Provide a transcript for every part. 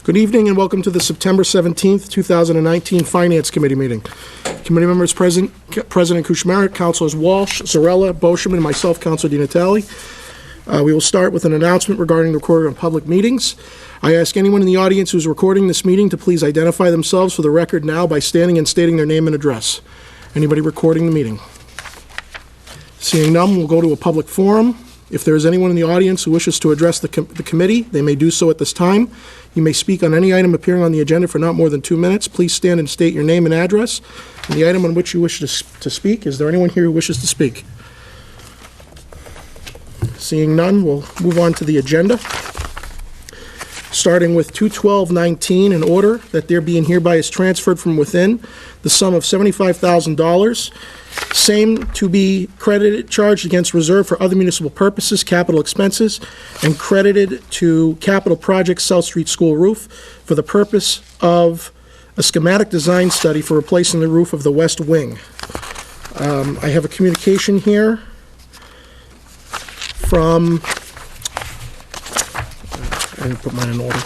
Good evening and welcome to the September 17th, 2019 Finance Committee meeting. Committee members present, President Kuchmarek, Councilors Walsh, Zarella, Boschman, and myself, Councilor Di Natale. We will start with an announcement regarding the recording of public meetings. I ask anyone in the audience who's recording this meeting to please identify themselves for the record now by standing and stating their name and address. Anybody recording the meeting? Seeing none, we'll go to a public forum. If there is anyone in the audience who wishes to address the committee, they may do so at this time. You may speak on any item appearing on the agenda for not more than 2 minutes. Please stand and state your name and address and the item on which you wish to speak. Is there anyone here who wishes to speak? Seeing none, we'll move on to the agenda. Starting with 21219, in order that there be and hereby is transferred from within the sum of $75,000, same to be credited, charged against reserve for other municipal purposes, capital expenses, and credited to capital project South Street School roof for the purpose of a schematic design study for replacing the roof of the west wing. I have a communication here from, I didn't put mine in order.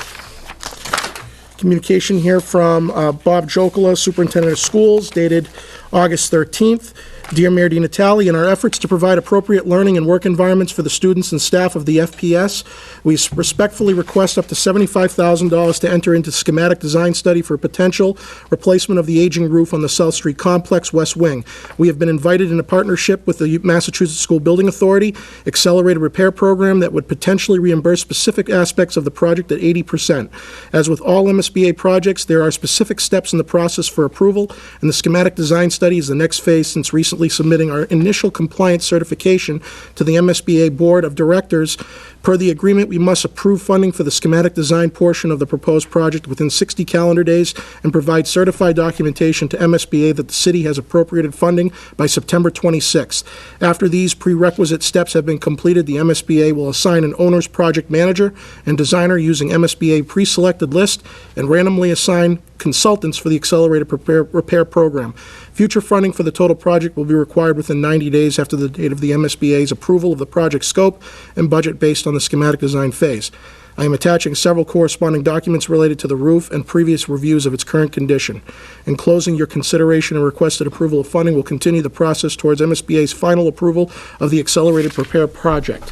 Communication here from Bob Jokola, Superintendent of Schools, dated August 13th. Dear Mayor Di Natale, in our efforts to provide appropriate learning and work environments for the students and staff of the FPS, we respectfully request up to $75,000 to enter into schematic design study for potential replacement of the aging roof on the South Street Complex West Wing. We have been invited in a partnership with the Massachusetts School Building Authority accelerated repair program that would potentially reimburse specific aspects of the project at 80%. As with all MSBA projects, there are specific steps in the process for approval, and the schematic design study is the next phase since recently submitting our initial compliance certification to the MSBA Board of Directors. Per the agreement, we must approve funding for the schematic design portion of the proposed project within 60 calendar days and provide certified documentation to MSBA that the city has appropriated funding by September 26th. After these prerequisite steps have been completed, the MSBA will assign an owner's project manager and designer using MSBA pre-selected list and randomly assign consultants for the accelerated repair program. Future funding for the total project will be required within 90 days after the date of the MSBA's approval of the project scope and budget based on the schematic design phase. I am attaching several corresponding documents related to the roof and previous reviews of its current condition. In closing, your consideration and requested approval of funding will continue the process towards MSBA's final approval of the accelerated repair project.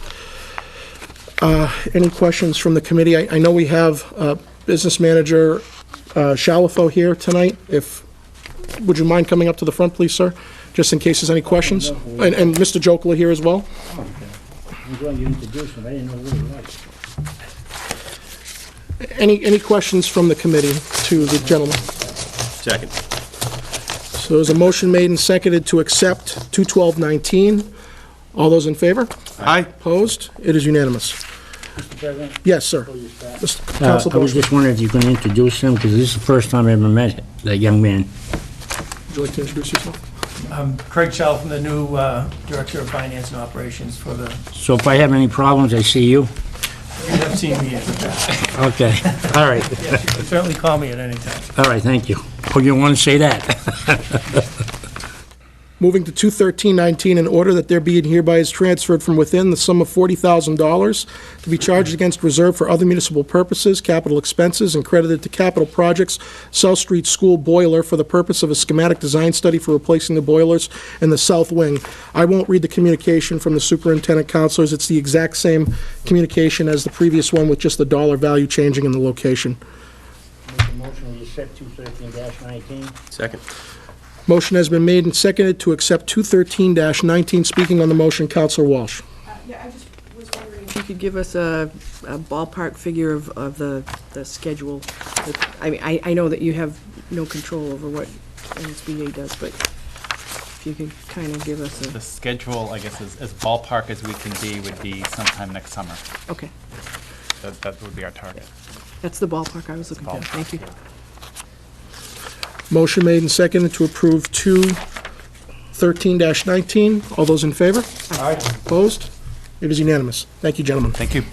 Any questions from the committee? I know we have Business Manager Shalafo here tonight. Would you mind coming up to the front, please, sir? Just in case there's any questions. And Mr. Jokola here as well. Oh, okay. I'm glad you introduced him. I didn't know who he was. Any questions from the committee to the gentleman? Second. So there's a motion made and seconded to accept 21219. All those in favor? Aye. Opposed? It is unanimous. Mr. President? Yes, sir. I was just wondering if you can introduce him, because this is the first time I ever met that young man. Would you like to introduce yourself? I'm Craig Schell from the new Director of Finance and Operations for the, So if I have any problems, I see you? you have seen me in the past. Okay, all right. Yes, you can certainly call me at any time. All right, thank you. Oh, you want to say that? Moving to 21319, in order that there be and hereby is transferred from within the sum of $40,000 to be charged against reserve for other municipal purposes, capital expenses, and credited to capital projects, South Street School boiler for the purpose of a schematic design study for replacing the boilers in the south wing. I won't read the communication from the superintendent counselors. It's the exact same communication as the previous one with just the dollar value changing in the location. Make a motion to accept 213-19. Second. Motion has been made and seconded to accept 213-19. Speaking on the motion, Councilor Walsh. Yeah, I just was wondering if you could give us a ballpark figure of the schedule. I mean, I know that you have no control over what NSBA does, but if you could kind of give us The schedule, I guess, as ballpark as we can be would be sometime next summer. Okay, That would be our target. that's the ballpark I was looking for. Ballpark, Thank you. yeah. Motion made and seconded to approve 213-19. All those in favor? Aye. Opposed? It is unanimous. Thank you, gentlemen. Thank you.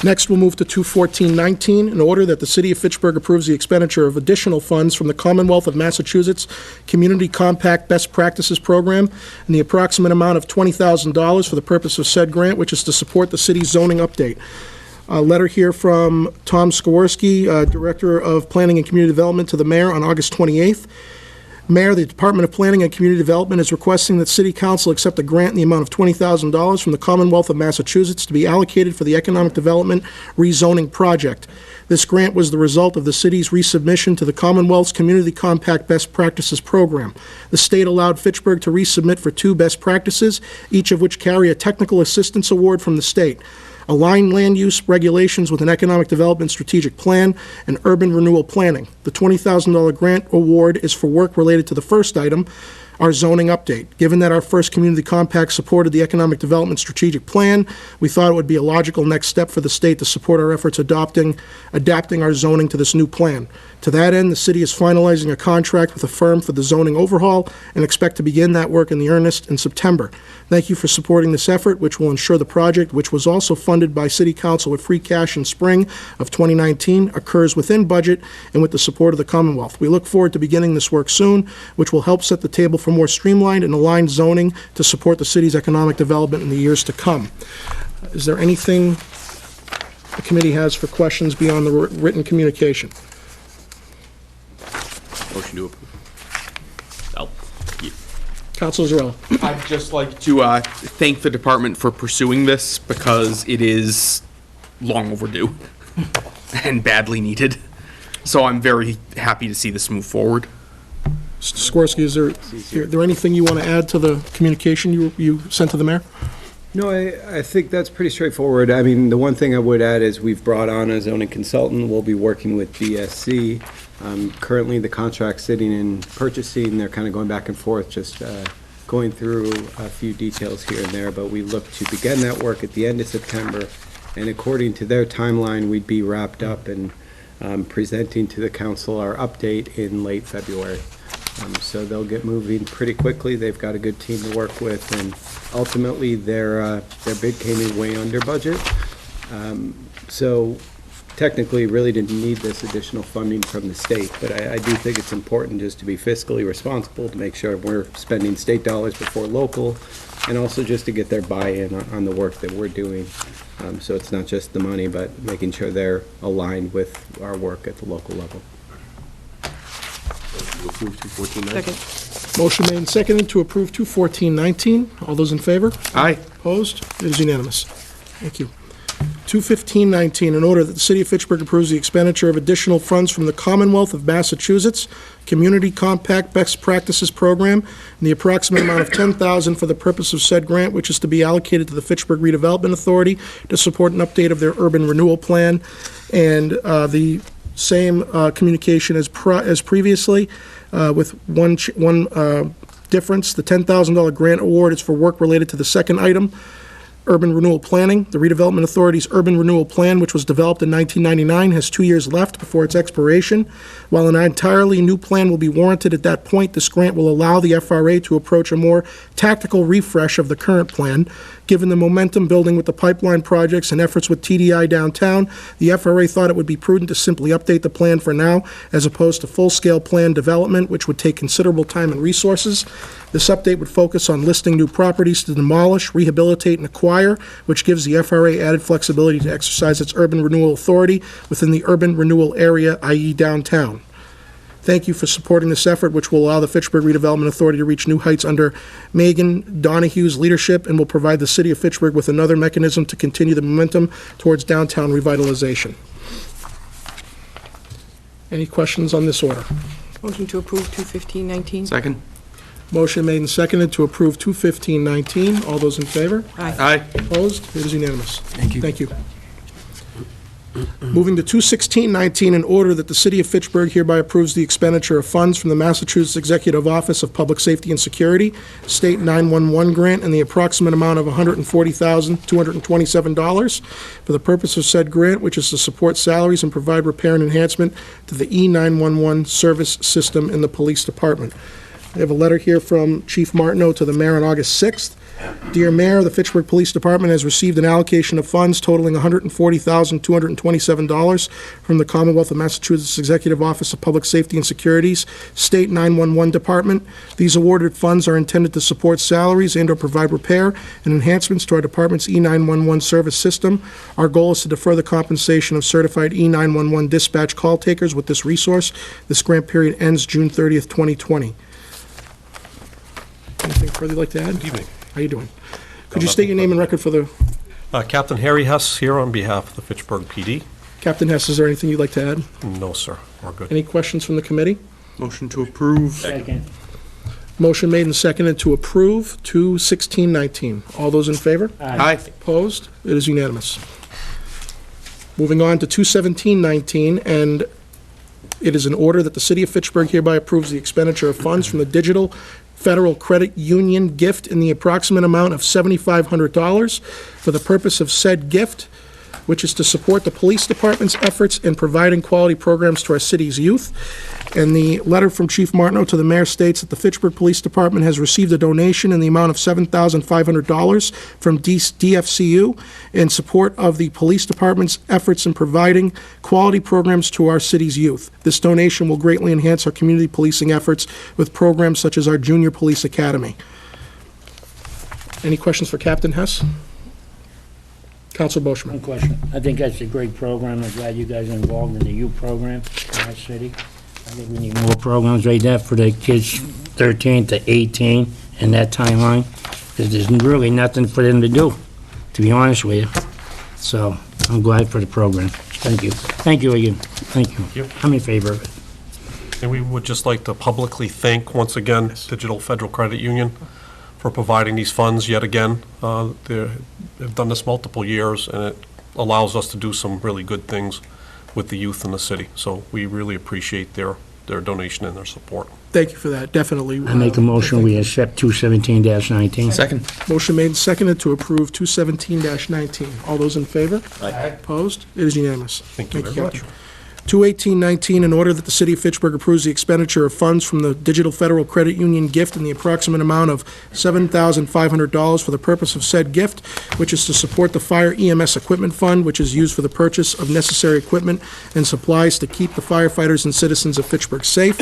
Next, we'll move to 21419, in order that the City of Fitchburg approves the expenditure of additional funds from the Commonwealth of Massachusetts Community Compact Best Practices Program and the approximate amount of $20,000 for the purpose of said grant, which is to support the city's zoning update. A letter here from Tom Skoworski, Director of Planning and Community Development, to the Mayor on August 28th. Mayor, the Department of Planning and Community Development is requesting that City Council accept a grant in the amount of $20,000 from the Commonwealth of Massachusetts to be allocated for the Economic Development Rezoning Project. This grant was the result of the city's resubmission to the Commonwealth's Community Compact Best Practices Program. The state allowed Fitchburg to resubmit for 2 best practices, each of which carry a technical assistance award from the state: align land use regulations with an economic development strategic plan, and urban renewal planning. The $20,000 grant award is for work related to the first item, our zoning update. Given that our first community compact supported the economic development strategic plan, we thought it would be a logical next step for the state to support our efforts adapting our zoning to this new plan. To that end, the city is finalizing a contract with a firm for the zoning overhaul and expect to begin that work in earnest in September. Thank you for supporting this effort, which will ensure the project, which was also funded by City Council with free cash in spring of 2019, occurs within budget and with the support of the Commonwealth. We look forward to beginning this work soon, which will help set the table for more streamlined and aligned zoning to support the city's economic development in the years to come. Is there anything the committee has for questions beyond the written communication? Motion to approve. Oh, yeah. Councilor Zarella. I'd just like to thank the department for pursuing this because it is long overdue and badly needed. So I'm very happy to see this move forward. Mr. Skorsky, is there anything you want to add to the communication you sent to the mayor? No, I think that's pretty straightforward. I mean, the one thing I would add is we've brought on a zoning consultant. We'll be working with BSC. Currently, the contract's sitting in purchasing. They're kind of going back and forth, just going through a few details here and there. But we look to begin that work at the end of September. And according to their timeline, we'd be wrapped up and presenting to the council our update in late February. So they'll get moving pretty quickly. They've got a good team to work with, and ultimately their bid came in way under budget. So technically really didn't need this additional funding from the state, but I do think it's important just to be fiscally responsible, to make sure we're spending state dollars before local, and also just to get their buy-in on the work that we're doing. So it's not just the money, but making sure they're aligned with our work at the local level. Approve 214-19. Second. Motion made and seconded to approve 214-19. All those in favor? Aye. Opposed? It is unanimous. Thank you. 215-19, in order that the City of Fitchburg approves the expenditure of additional funds from the Commonwealth of Massachusetts Community Compact Best Practices Program in the approximate amount of $10,000 for the purpose of said grant, which is to be allocated to the Fitchburg Redevelopment Authority to support an update of their urban renewal plan. And the same communication as previously, with one difference. The $10,000 grant award is for work related to the second item, urban renewal planning. The Redevelopment Authority's urban renewal plan, which was developed in 1999, has 2 years left before its expiration. While an entirely new plan will be warranted at that point, this grant will allow the FRA to approach a more tactical refresh of the current plan. Given the momentum building with the pipeline projects and efforts with TDI downtown, the FRA thought it would be prudent to simply update the plan for now, as opposed to full-scale plan development, which would take considerable time and resources. This update would focus on listing new properties to demolish, rehabilitate, and acquire, which gives the FRA added flexibility to exercise its urban renewal authority within the urban renewal area, i.e. downtown. Thank you for supporting this effort, which will allow the Fitchburg Redevelopment Authority to reach new heights under Megan Donahue's leadership, and will provide the City of Fitchburg with another mechanism to continue the momentum towards downtown revitalization. Any questions on this order? Motion to approve 215-19. Second. Motion made and seconded to approve 215-19. All those in favor? Aye. Aye. Opposed? It is unanimous. Thank you. Thank you. Moving to 216-19, in order that the City of Fitchburg hereby approves the expenditure of funds from the Massachusetts Executive Office of Public Safety and Security State 911 Grant in the approximate amount of $140,227 for the purpose of said grant, which is to support salaries and provide repair and enhancement to the E911 service system in the police department. I have a letter here from Chief Martineau to the mayor on August 6th. Dear Mayor, the Fitchburg Police Department has received an allocation of funds totaling $140,227 from the Commonwealth of Massachusetts Executive Office of Public Safety and Security's State 911 Department. These awarded funds are intended to support salaries and/or provide repair and enhancements to our department's E911 service system. Our goal is to defer the compensation of certified E911 dispatch call takers with this resource. This grant period ends June 30th, 2020. Anything further you'd like to add? Good evening. How you doing? Could you state your name and record for the... Captain Harry Hess here on behalf of the Fitchburg PD. Captain Hess, is there anything you'd like to add? No, sir. We're good. Any questions from the committee? Motion to approve. Second. Motion made and seconded to approve 2/16/19. All those in favor? Aye. Opposed? It is unanimous. Moving on to 2/17/19, and it is an order that the City of Fitchburg hereby approves the expenditure of funds from the Digital Federal Credit Union gift in the approximate amount of $7,500 for the purpose of said gift, which is to support the police department's efforts in providing quality programs to our city's youth. And the letter from Chief Martineau to the mayor states that the Fitchburg Police Department has received a donation in the amount of $7,500 from DFCU in support of the police department's efforts in providing quality programs to our city's youth. This donation will greatly enhance our community policing efforts with programs such as our Junior Police Academy. Any questions for Captain Hess? Council One Boschman. question. I think that's a great program. I'm glad you guys are involved in the youth program in our city. I think we need more programs like that for the kids 13 to 18 in that timeline, because there's really nothing for them to do, to be honest with you. So I'm glad for the program. Thank you. Thank you again. Thank you. you. I'm in favor of it. And we would just like to publicly thank, once again, Digital Federal Credit Union for providing these funds yet again. They've done this multiple years, and it allows us to do some really good things with the youth in the city. So we really appreciate their donation and their support. Thank you for that, definitely. I make a motion, we accept 217-19. Second. Motion made and seconded to approve 217-19. All those in favor? Aye. Opposed? It is unanimous. Thank you very Captain. much. 2/18/19, in order that the City of Fitchburg approves the expenditure of funds from the Digital Federal Credit Union gift in the approximate amount of $7,500 for the purpose of said gift, which is to support the Fire EMS Equipment Fund, which is used for the purchase of necessary equipment and supplies to keep the firefighters and citizens of Fitchburg safe.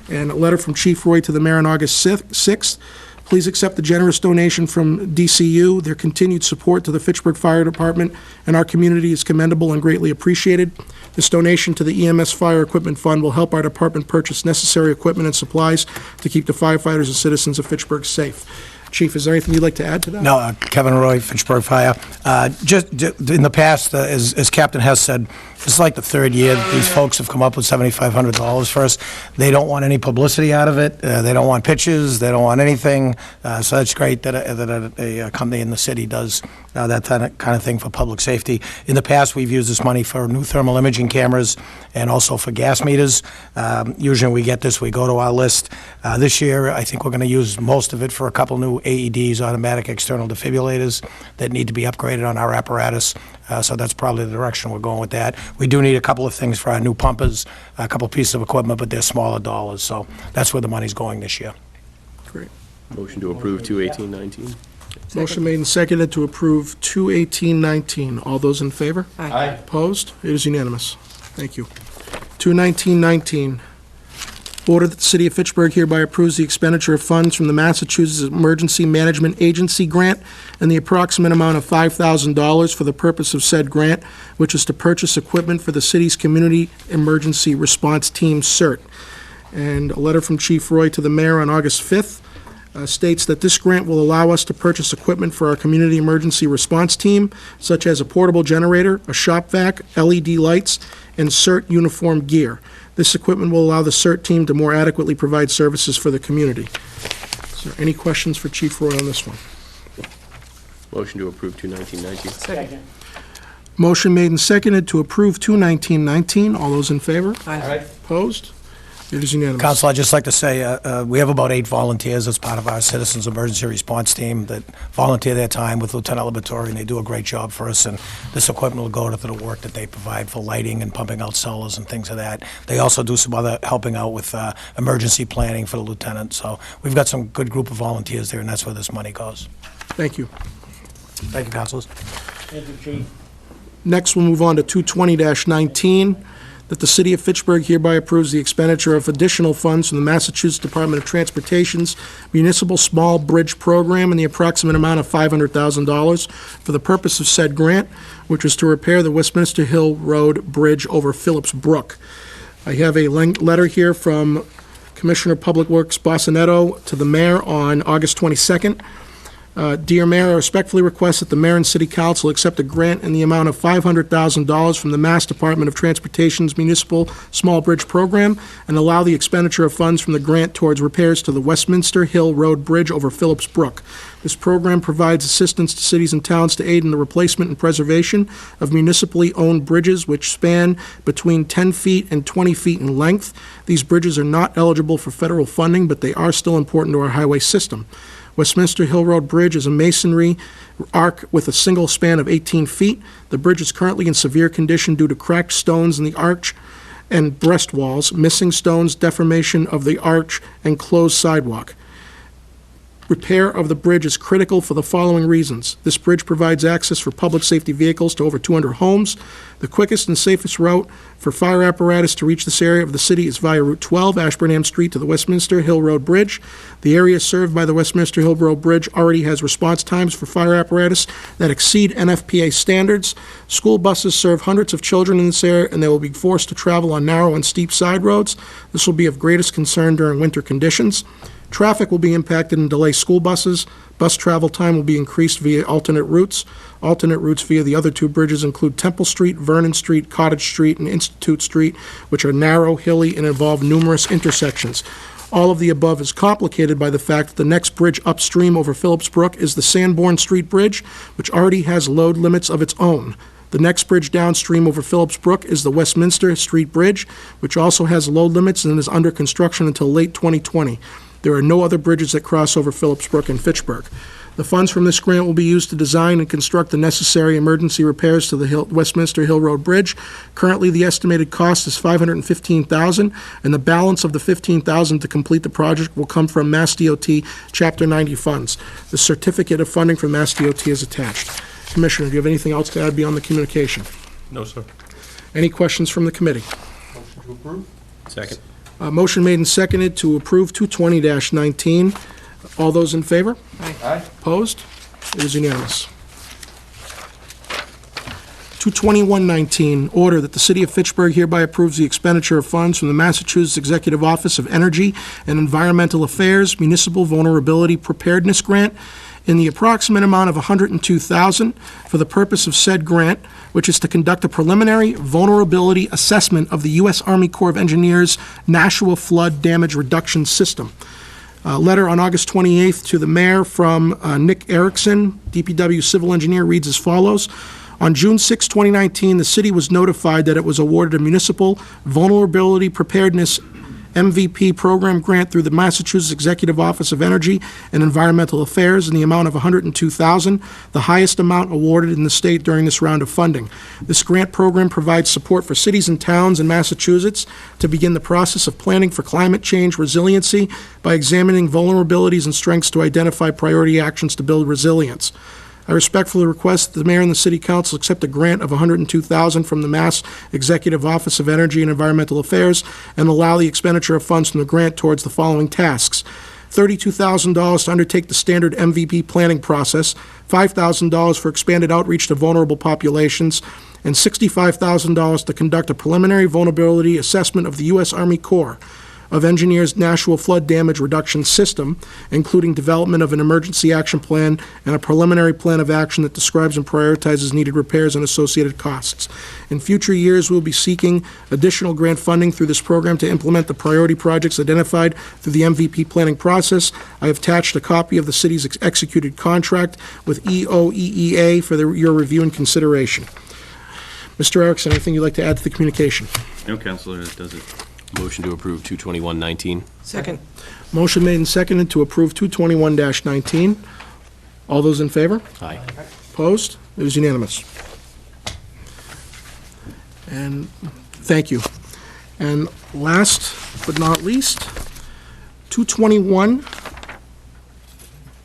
And a letter from Chief Roy to the mayor on August 6th. Please accept the generous donation from DCU. Their continued support to the Fitchburg Fire Department and our community is commendable and greatly appreciated. This donation to the EMS Fire Equipment Fund will help our department purchase necessary equipment and supplies to keep the firefighters and citizens of Fitchburg safe. Chief, is there anything you'd like to add to that? No, Kevin Roy, Fitchburg Fire. Just in the past, as Captain Hess said, this is like the third year that these folks have come up with $7,500 for us. They don't want any publicity out of it. They don't want pictures. They don't want anything. So it's great that a company in the city does that kind of thing for public safety. In the past, we've used this money for new thermal imaging cameras and also for gas meters. Usually when we get this, we go to our list. This year, I think we're going to use most of it for a couple new AEDs, automatic external defibrillators, that need to be upgraded on our apparatus. So that's probably the direction we're going with that. We do need a couple of things for our new pumpers, a couple pieces of equipment, but they're smaller dollars. So that's where the money's going this year. Great. Motion to approve 2/18/19. Motion made and seconded to approve 2/18/19. All those in favor? Aye. Opposed? It is unanimous. Thank you. 2/19/19. Order that the City of Fitchburg hereby approves the expenditure of funds from the Massachusetts Emergency Management Agency grant and the approximate amount of $5,000 for the purpose of said grant, which is to purchase equipment for the city's Community Emergency Response Team, CERT. And a letter from Chief Roy to the mayor on August 5th states that this grant will allow us to purchase equipment for our Community Emergency Response Team, such as a portable generator, a shop vac, LED lights, and CERT uniform gear. This equipment will allow the CERT team to more adequately provide services for the community. Is there any questions for Chief Roy on this one? Motion to approve 2/19/19. Second. Motion made and seconded to approve 2/19/19. All those in favor? Aye. Opposed? It is unanimous. Council, I'd just like to say, we have about 8 volunteers as part of our Citizens Emergency Response Team that volunteer their time with Lieutenant Laboratory, and they do a great job for us, and this equipment will go to the work that they provide for lighting and pumping out cellars and things of that. They also do some other helping out with emergency planning for the lieutenant, so we've got some good group of volunteers there, and that's where this money goes. Thank you. Thank you, councilors. Thank you, Chief. Next, we'll move on to 220-19, that the City of Fitchburg hereby approves the expenditure of additional funds from the Massachusetts Department of Transportation's Municipal Small Bridge Program in the approximate amount of $500,000 for the purpose of said grant, which is to repair the Westminster Hill Road Bridge over Phillips Brook. I have a letter here from Commissioner of Public Works Bossinetto to the mayor on August 22nd. Dear Mayor, I respectfully request that the mayor and city council accept a grant in the amount of $500,000 from the Mass Department of Transportation's Municipal Small Bridge Program and allow the expenditure of funds from the grant towards repairs to the Westminster Hill Road Bridge over Phillips Brook. This program provides assistance to cities and towns to aid in the replacement and preservation of municipally owned bridges which span between 10 feet and 20 feet in length. These bridges are not eligible for federal funding, but they are still important to our highway system. Westminster Hill Road Bridge is a masonry arc with a single span of 18 feet. The bridge is currently in severe condition due to cracked stones in the arch and breast walls, missing stones, deformation of the arch, and closed sidewalk. Repair of the bridge is critical for the following reasons. This bridge provides access for public safety vehicles to over 200 homes. The quickest and safest route for fire apparatus to reach this area of the city is via Route 12, Ashburnham Street to the Westminster Hill Road Bridge. The area served by the Westminster Hill Road Bridge already has response times for fire apparatus that exceed NFPA standards. School buses serve hundreds of children in this area, and they will be forced to travel on narrow and steep side roads. This will be of greatest concern during winter conditions. Traffic will be impacted and delay school buses. Bus travel time will be increased via alternate routes. Alternate routes via the other two bridges include Temple Street, Vernon Street, Cottage Street, and Institute Street, which are narrow, hilly, and involve numerous intersections. All of the above is complicated by the fact that the next bridge upstream over Phillips Brook is the Sanborn Street Bridge, which already has load limits of its own. The next bridge downstream over Phillips Brook is the Westminster Street Bridge, which also has load limits and is under construction until late 2020. There are no other bridges that cross over Phillips Brook and Fitchburg. The funds from this grant will be used to design and construct the necessary emergency repairs to the Westminster Hill Road Bridge. Currently, the estimated cost is $515,000, and the balance of the $15,000 to complete the project will come from Mass DOT Chapter 90 funds. The certificate of funding from Mass DOT is attached. Commissioner, do you have anything else to add beyond the communication? No, sir. Any questions from the committee? Motion to approve? Second. Motion made and seconded to approve 220-19. All those in favor? Aye. Opposed? It is unanimous. 221-19, order that the City of Fitchburg hereby approves the expenditure of funds from the Massachusetts Executive Office of Energy and Environmental Affairs Municipal Vulnerability Preparedness Grant in the approximate amount of $102,000 for the purpose of said grant, which is to conduct a preliminary vulnerability assessment of the U.S. Army Corps of Engineers Nashua Flood Damage Reduction System. Letter on August 28th to the mayor from Nick Erickson, DPW civil engineer, reads as follows. On June 6, 2019, the city was notified that it was awarded a municipal vulnerability preparedness MVP program grant through the Massachusetts Executive Office of Energy and Environmental Affairs in the amount of $102,000, the highest amount awarded in the state during this round of funding. This grant program provides support for cities and towns in Massachusetts to begin the process of planning for climate change resiliency by examining vulnerabilities and strengths to identify priority actions to build resilience. I respectfully request that the mayor and the city council accept a grant of $102,000 from the Mass Executive Office of Energy and Environmental Affairs and allow the expenditure of funds from the grant towards the following tasks. $32,000 to undertake the standard MVP planning process, $5,000 for expanded outreach to vulnerable populations, and $65,000 to conduct a preliminary vulnerability assessment of the U.S. Army Corps of Engineers Nashua Flood Damage Reduction System, including development of an emergency action plan and a preliminary plan of action that describes and prioritizes needed repairs and associated costs. In future years, we'll be seeking additional grant funding through this program to implement the priority projects identified through the MVP planning process. I have attached a copy of the city's executed contract with EOEEA for your review and consideration. Mr. Erickson, anything you'd like to add to the communication? No, Counselor, that does it. Motion to approve 221-19. Second. Motion made and seconded to approve 221-19. All those in favor? Aye. Opposed? It is unanimous. And thank you. And last but not least, 221.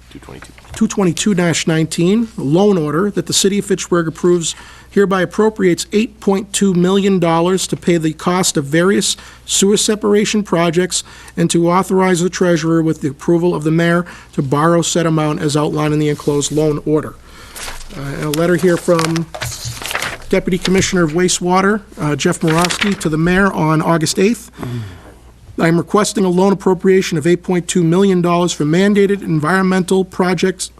222. 222-19, loan order that the City of Fitchburg approves hereby appropriates $8.2 million to pay the cost of various sewer separation projects and to authorize the treasurer with the approval of the mayor to borrow said amount as outlined in the enclosed loan order. A letter here from Deputy Commissioner of Wastewater, Jeff Morosky, to the mayor on August 8th. I am requesting a loan appropriation of $8.2 million for mandated environmental projects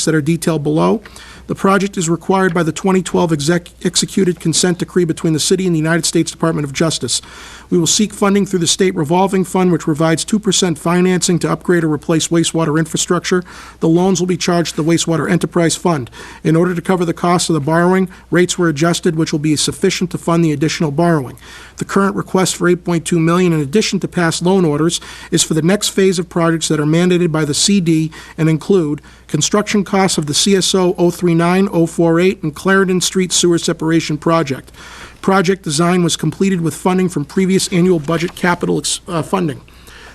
that are detailed below. The project is required by the 2012 executed consent decree between the city and the United States Department of Justice. We will seek funding through the state revolving fund, which provides 2% financing to upgrade or replace wastewater infrastructure. The loans will be charged to the Wastewater Enterprise Fund. In order to cover the cost of the borrowing, rates were adjusted, which will be sufficient to fund the additional borrowing. The current request for $8.2 million, in addition to past loan orders, is for the next phase of projects that are mandated by the CD and include construction costs of the CSO 039048 and Clarendon Street Sewer Separation Project. Project design was completed with funding from previous annual budget capital funding.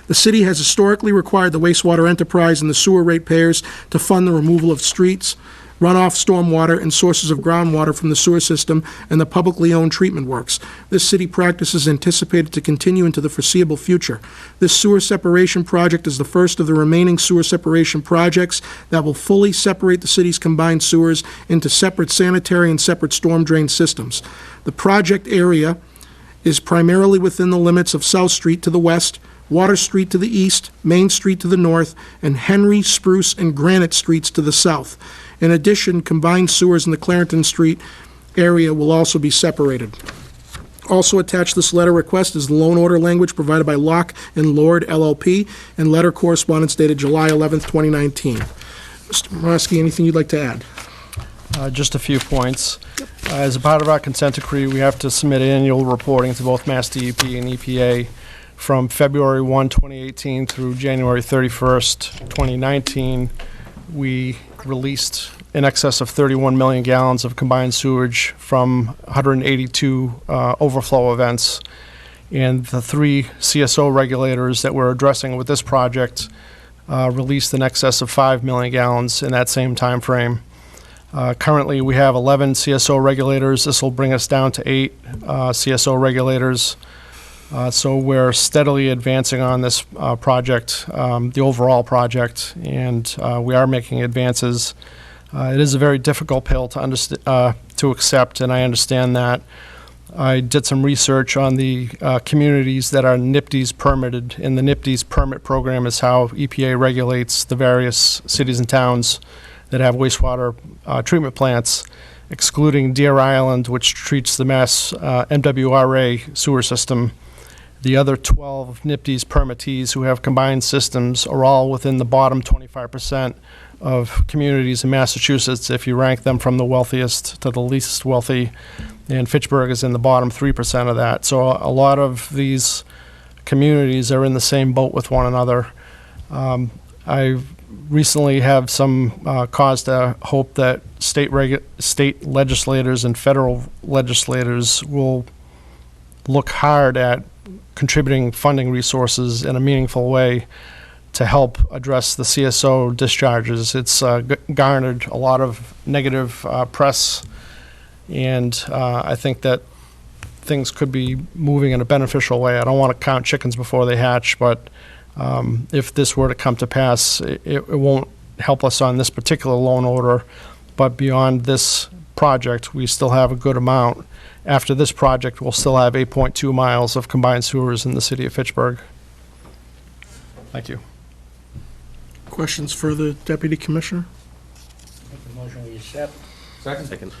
The city has historically required the wastewater enterprise and the sewer ratepayers to fund the removal of streets, runoff, stormwater, and sources of groundwater from the sewer system and the publicly owned treatment works. This city practice is anticipated to continue into the foreseeable future. This sewer separation project is the first of the remaining sewer separation projects that will fully separate the city's combined sewers into separate sanitary and separate storm drain systems. The project area is primarily within the limits of South Street to the west, Water Street to the east, Main Street to the north, and Henry, Spruce, and Granite Streets to the south. In addition, combined sewers in the Clarendon Street area will also be separated. Also attached to this letter request is the loan order language provided by Locke and Lord LLP and letter correspondence dated July 11th, 2019. Mr. Morosky, anything you'd like to add? Just a few points. As a part of our consent decree, we have to submit annual reporting to both Mass DEP and EPA from February 1, 2018 through January 31st, 2019. We released in excess of 31 million gallons of combined sewage from 182 overflow events. And the 3 CSO regulators that we're addressing with this project released in excess of 5 million gallons in that same time frame. Currently, we have 11 CSO regulators. This will bring us down to 8 CSO regulators. So we're steadily advancing on this project, the overall project, and we are making advances. It is a very difficult pill to accept, and I understand that. I did some research on the communities that are NIPDES permitted, and the NIPDES permit program is how EPA regulates the various cities and towns that have wastewater treatment plants, excluding Deer Island, which treats the Mass MWRA sewer system. The other 12 NIPDES permittees who have combined systems are all within the bottom 25% of communities in Massachusetts if you rank them from the wealthiest to the least wealthy, and Fitchburg is in the bottom 3% of that. So a lot of these communities are in the same boat with one another. I recently have some cause to hope that state legislators and federal legislators will look hard at contributing funding resources in a meaningful way to help address the CSO discharges. It's garnered a lot of negative press, and I think that things could be moving in a beneficial way. I don't want to count chickens before they hatch, but if this were to come to pass, it won't help us on this particular loan order, but beyond this project, we still have a good amount. After this project, we'll still have 8.2 miles of combined sewers in the city of Fitchburg. Thank you. Questions for the Deputy Commissioner? Make the motion we accept. Second.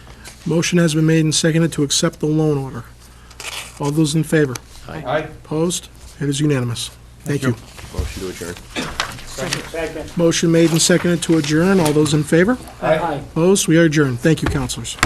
Motion has been made and seconded to accept the loan order. All those in favor? Aye. Opposed? It is unanimous. Thank you. Motion to adjourn. Second. Motion made and seconded to adjourn. All those in favor? Aye. Opposed? We are adjourned. Thank you, councilors.